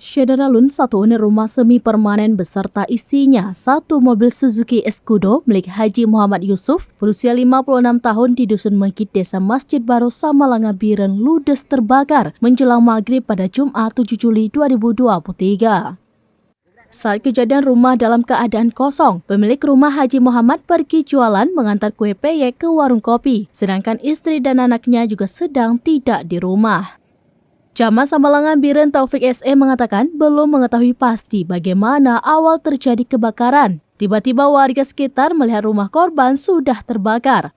Syederalun, satu unit rumah semi permanen beserta isinya satu mobil Suzuki Escudo milik Haji Muhammad Yusuf berusia 56 tahun di Dusun Mekit, Desa Masjid Baru, Samalanga Biren, ludes terbakar menjelang maghrib pada Jumat 7 Juli 2023. Saat kejadian, rumah dalam keadaan kosong. Pemilik rumah Haji Muhammad pergi jualan mengantar kue peyek ke warung kopi, sedangkan istri dan anaknya juga sedang tidak di rumah. Camat Samalanga Biren Taufik SE mengatakan belum mengetahui pasti bagaimana awal terjadi kebakaran. Tiba-tiba warga sekitar melihat rumah korban sudah terbakar.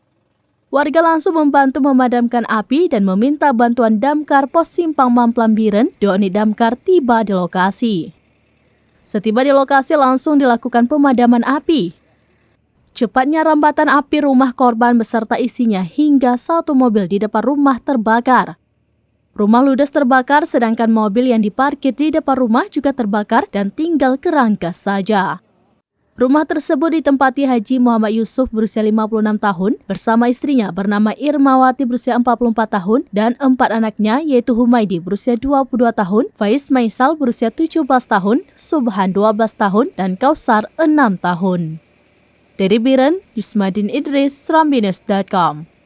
Warga langsung membantu memadamkan api dan meminta bantuan damkar Pos Simpang Mamplam Biren. 2 unit damkar tiba di lokasi. Setiba di lokasi langsung dilakukan pemadaman api. Cepatnya rambatan api rumah korban beserta isinya hingga satu mobil di depan rumah terbakar. Rumah ludes terbakar, sedangkan mobil yang diparkir di depan rumah juga terbakar dan tinggal kerangka saja. Rumah tersebut ditempati Haji Muhammad Yusuf berusia 56 tahun bersama istrinya bernama Irmawati berusia 44 tahun dan 4 anaknya yaitu Humaydi berusia 22 tahun, Faiz Maisal berusia 17 tahun, Subhan 12 tahun, dan Kausar 6 tahun. Dari Biren, Yusmadin Idris, Srambinus.com.